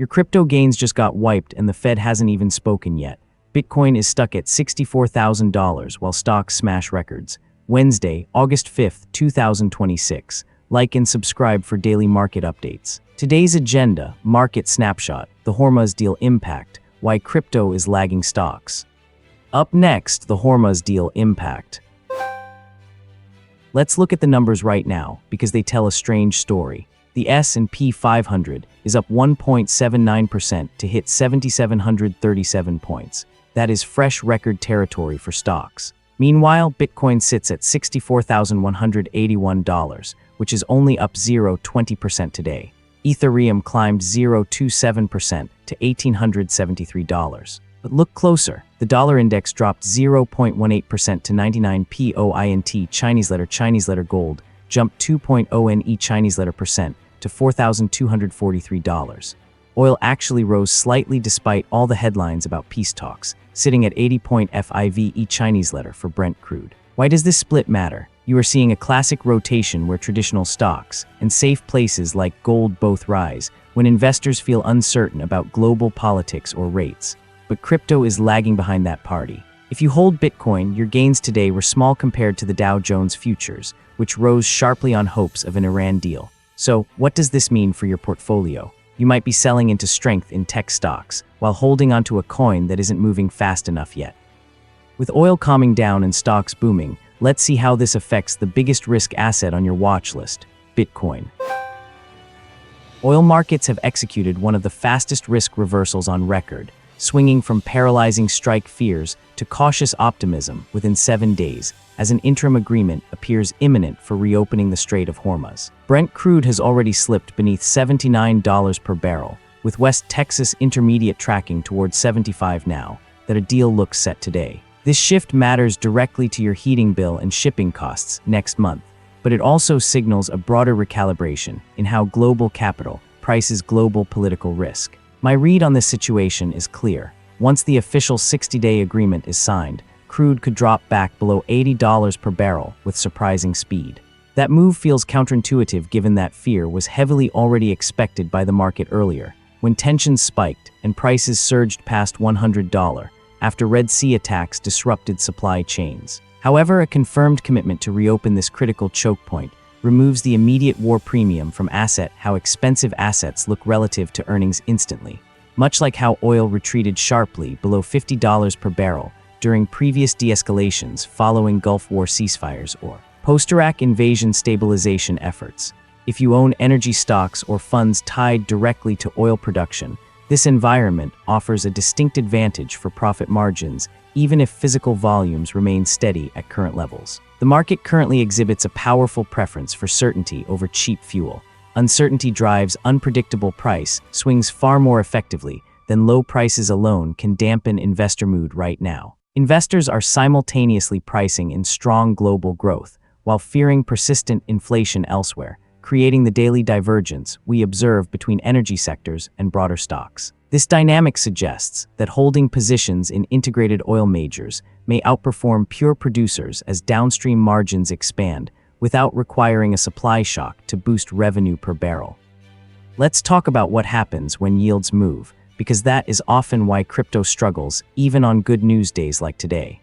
Your crypto gains just got wiped and the Fed hasn't even spoken yet. Bitcoin is stuck at $64,000 while stocks smash records. Wednesday, August 5th, 2026. Like and subscribe for daily market updates. Today's agenda: Market Snapshot, the Hormuz deal impact, why crypto is lagging stocks. Up next, the Hormuz deal impact. Let's look at the numbers right now, because they tell a strange story. The S&P 500 is up 1.79% to hit 7,737 points. That is fresh record territory for stocks. Meanwhile, Bitcoin sits at $64,181, which is only up 0.20% today. Ethereum climbed 0.27% to $1,873. But look closer. The dollar index dropped 0.18% to 99 point. Chinese letter gold jumped 2.0 Chinese letter percent to $4,243. Oil actually rose slightly despite all the headlines about peace talks, sitting at 80.5 Chinese letter for Brent crude. Why does this split matter? You are seeing a classic rotation where traditional stocks and safe places like gold both rise when investors feel uncertain about global politics or rates. But crypto is lagging behind that party. If you hold Bitcoin, your gains today were small compared to the Dow Jones futures, which rose sharply on hopes of an Iran deal. So, what does this mean for your portfolio? You might be selling into strength in tech stocks, while holding onto a coin that isn't moving fast enough yet. With oil calming down and stocks booming, let's see how this affects the biggest risk asset on your watch list: Bitcoin. Oil markets have executed one of the fastest risk reversals on record, swinging from paralyzing strike fears to cautious optimism within 7 days, as an interim agreement appears imminent for reopening the Strait of Hormuz. Brent crude has already slipped beneath $79 per barrel, with West Texas Intermediate tracking towards $75 now, that a deal looks set today. This shift matters directly to your heating bill and shipping costs next month, but it also signals a broader recalibration in how global capital prices global political risk. My read on this situation is clear. Once the official 60-day agreement is signed, crude could drop back below $80 per barrel with surprising speed. That move feels counterintuitive given that fear was heavily already expected by the market earlier, when tensions spiked and prices surged past $100 after Red Sea attacks disrupted supply chains. However, a confirmed commitment to reopen this critical choke point removes the immediate war premium from how expensive assets look relative to earnings instantly. Much like how oil retreated sharply below $50 per barrel during previous de-escalations following Gulf War ceasefires or post-Iraq invasion stabilization efforts. If you own energy stocks or funds tied directly to oil production, this environment offers a distinct advantage for profit margins, even if physical volumes remain steady at current levels. The market currently exhibits a powerful preference for certainty over cheap fuel. Uncertainty drives unpredictable price swings far more effectively than low prices alone can dampen investor mood right now. Investors are simultaneously pricing in strong global growth while fearing persistent inflation elsewhere, creating the daily divergence we observe between energy sectors and broader stocks. This dynamic suggests that holding positions in integrated oil majors may outperform pure producers as downstream margins expand without requiring a supply shock to boost revenue per barrel. Let's talk about what happens when yields move, because that is often why crypto struggles even on good news days like today.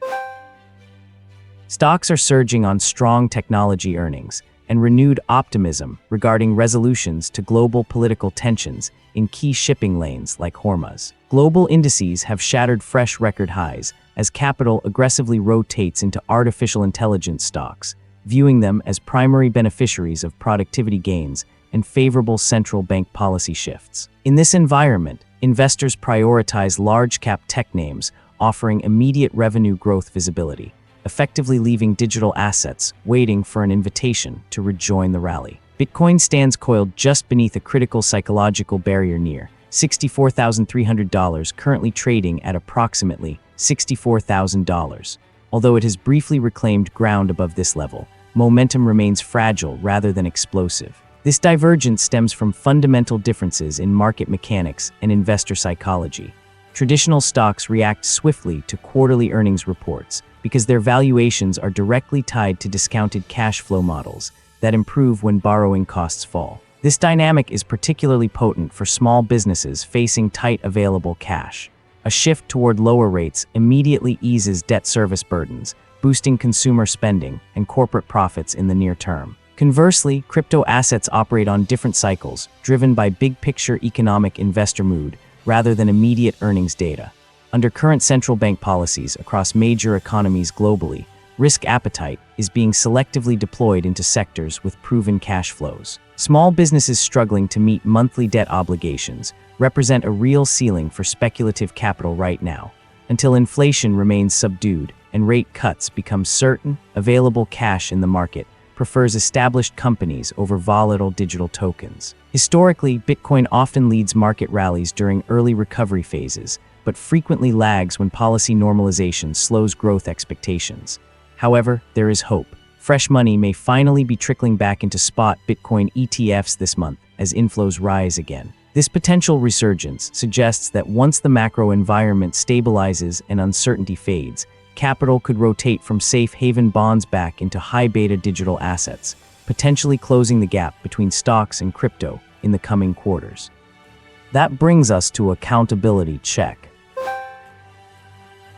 Stocks are surging on strong technology earnings and renewed optimism regarding resolutions to global political tensions in key shipping lanes like Hormuz. Global indices have shattered fresh record highs as capital aggressively rotates into artificial intelligence stocks, viewing them as primary beneficiaries of productivity gains and favorable central bank policy shifts. In this environment, investors prioritize large-cap tech names offering immediate revenue growth visibility, effectively leaving digital assets waiting for an invitation to rejoin the rally. Bitcoin stands coiled just beneath a critical psychological barrier near $64,300, currently trading at approximately $64,000. Although it has briefly reclaimed ground above this level, momentum remains fragile rather than explosive. This divergence stems from fundamental differences in market mechanics and investor psychology. Traditional stocks react swiftly to quarterly earnings reports because their valuations are directly tied to discounted cash flow models that improve when borrowing costs fall. This dynamic is particularly potent for small businesses facing tight available cash. A shift toward lower rates immediately eases debt service burdens, boosting consumer spending and corporate profits in the near term. Conversely, crypto assets operate on different cycles, driven by big-picture economic investor mood rather than immediate earnings data. Under current central bank policies across major economies globally, risk appetite is being selectively deployed into sectors with proven cash flows. Small businesses struggling to meet monthly debt obligations represent a real ceiling for speculative capital right now. Until inflation remains subdued and rate cuts become certain, available cash in the market prefers established companies over volatile digital tokens. Historically, Bitcoin often leads market rallies during early recovery phases, but frequently lags when policy normalization slows growth expectations. However, there is hope. Fresh money may finally be trickling back into spot Bitcoin ETFs this month as inflows rise again. This potential resurgence suggests that once the macro environment stabilizes and uncertainty fades, capital could rotate from safe haven bonds back into high-beta digital assets, potentially closing the gap between stocks and crypto in the coming quarters. That brings us to accountability check.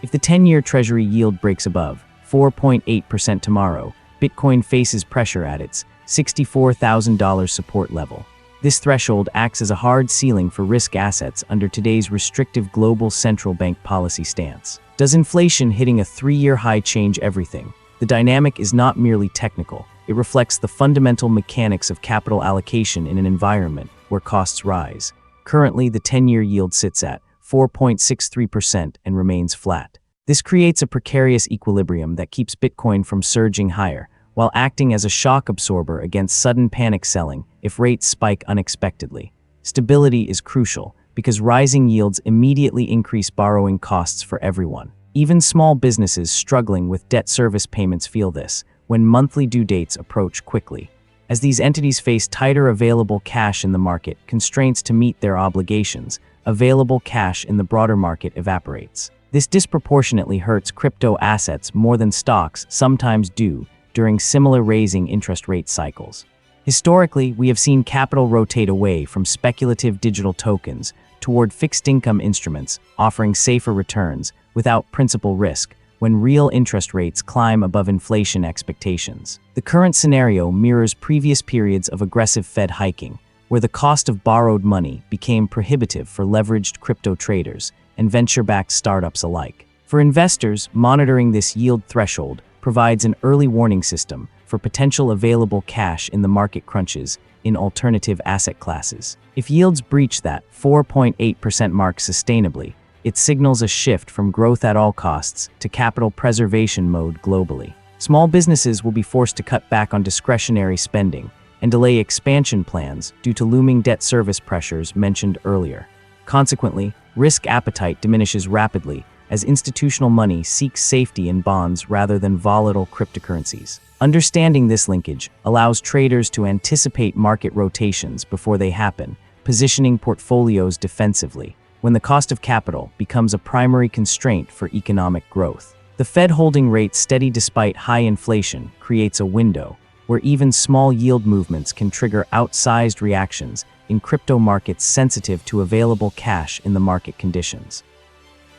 If the 10-year Treasury yield breaks above 4.8% tomorrow, Bitcoin faces pressure at its $64,000 support level. This threshold acts as a hard ceiling for risk assets under today's restrictive global central bank policy stance. Does inflation hitting a 3-year high change everything? The dynamic is not merely technical. It reflects the fundamental mechanics of capital allocation in an environment where costs rise. Currently, the 10-year yield sits at 4.63% and remains flat. This creates a precarious equilibrium that keeps Bitcoin from surging higher, while acting as a shock absorber against sudden panic selling if rates spike unexpectedly. Stability is crucial, because rising yields immediately increase borrowing costs for everyone. Even small businesses struggling with debt service payments feel this when monthly due dates approach quickly. As these entities face tighter available cash in the market, constraints to meet their obligations, available cash in the broader market evaporates. This disproportionately hurts crypto assets more than stocks sometimes do during similar raising interest rate cycles. Historically, we have seen capital rotate away from speculative digital tokens toward fixed income instruments offering safer returns without principal risk when real interest rates climb above inflation expectations. The current scenario mirrors previous periods of aggressive Fed hiking, where the cost of borrowed money became prohibitive for leveraged crypto traders and venture-backed startups alike. For investors, monitoring this yield threshold provides an early warning system for potential available cash in the market crunches in alternative asset classes. If yields breach that 4.8% mark sustainably, it signals a shift from growth at all costs to capital preservation mode globally. Small businesses will be forced to cut back on discretionary spending and delay expansion plans due to looming debt service pressures mentioned earlier. Consequently, risk appetite diminishes rapidly as institutional money seeks safety in bonds rather than volatile cryptocurrencies. Understanding this linkage allows traders to anticipate market rotations before they happen, positioning portfolios defensively when the cost of capital becomes a primary constraint for economic growth. The Fed holding rates steady despite high inflation creates a window where even small yield movements can trigger outsized reactions in crypto markets sensitive to available cash in the market conditions.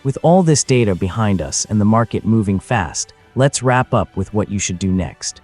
With all this data behind us and the market moving fast, let's wrap up with what you should do next.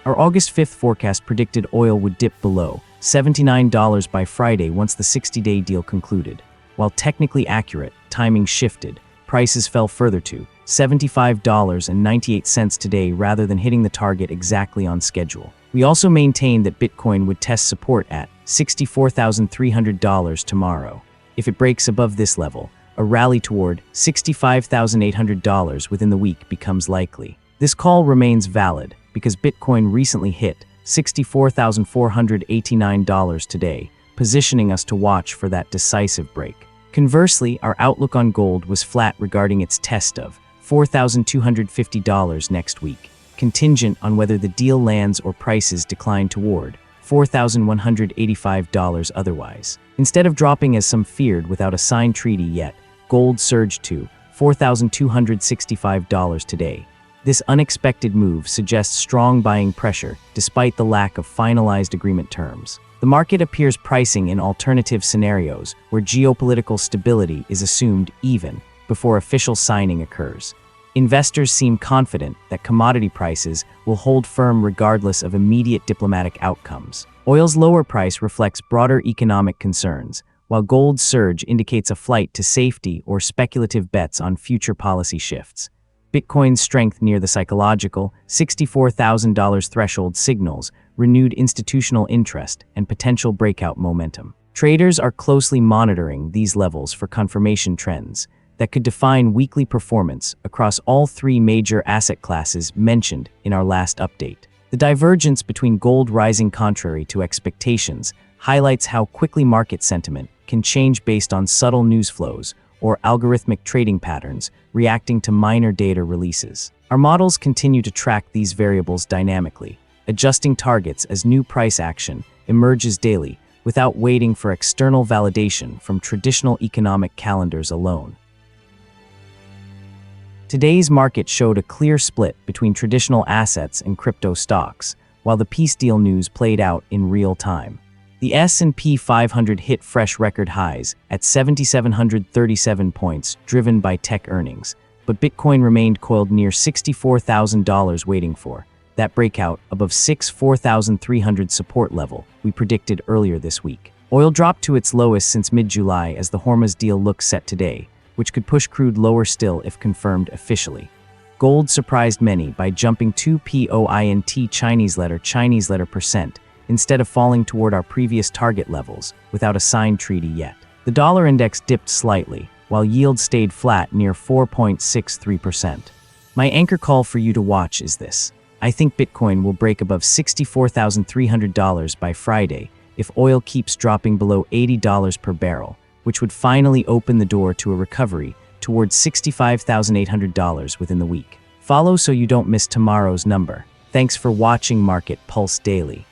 Our August 5th forecast predicted oil would dip below $79 by Friday once the 60-day deal concluded. While technically accurate, timing shifted. Prices fell further to $75.98 today rather than hitting the target exactly on schedule. We also maintained that Bitcoin would test support at $64,300 tomorrow. If it breaks above this level, a rally toward $65,800 within the week becomes likely. This call remains valid because Bitcoin recently hit $64,489 today, positioning us to watch for that decisive break. Conversely, our outlook on gold was flat regarding its test of $4,250 next week, contingent on whether the deal lands or prices decline toward $4,185 otherwise. Instead of dropping as some feared without a signed treaty yet, gold surged to $4,265 today. This unexpected move suggests strong buying pressure despite the lack of finalized agreement terms. The market appears pricing in alternative scenarios where geopolitical stability is assumed even before official signing occurs. Investors seem confident that commodity prices will hold firm regardless of immediate diplomatic outcomes. Oil's lower price reflects broader economic concerns, while gold's surge indicates a flight to safety or speculative bets on future policy shifts. Bitcoin's strength near the psychological $64,000 threshold signals renewed institutional interest and potential breakout momentum. Traders are closely monitoring these levels for confirmation trends that could define weekly performance across all three major asset classes mentioned in our last update. The divergence between gold rising contrary to expectations highlights how quickly market sentiment can change based on subtle news flows or algorithmic trading patterns reacting to minor data releases. Our models continue to track these variables dynamically, adjusting targets as new price action emerges daily without waiting for external validation from traditional economic calendars alone. Today's market showed a clear split between traditional assets and crypto stocks, while the peace deal news played out in real time. The S&P 500 hit fresh record highs at 7,737 points, driven by tech earnings, but Bitcoin remained coiled near $64,000 waiting for that breakout above $4,300 support level we predicted earlier this week. Oil dropped to its lowest since mid-July as the Hormuz deal looks set today, which could push crude lower still if confirmed officially. Gold surprised many by jumping 2 point Chinese letter percent, instead of falling toward our previous target levels without a signed treaty yet. The dollar index dipped slightly, while yield stayed flat near 4.63%. My anchor call for you to watch is this. I think Bitcoin will break above $64,300 by Friday if oil keeps dropping below $80 per barrel, which would finally open the door to a recovery towards $65,800 within the week. Follow so you don't miss tomorrow's number. Thanks for watching Market Pulse Daily.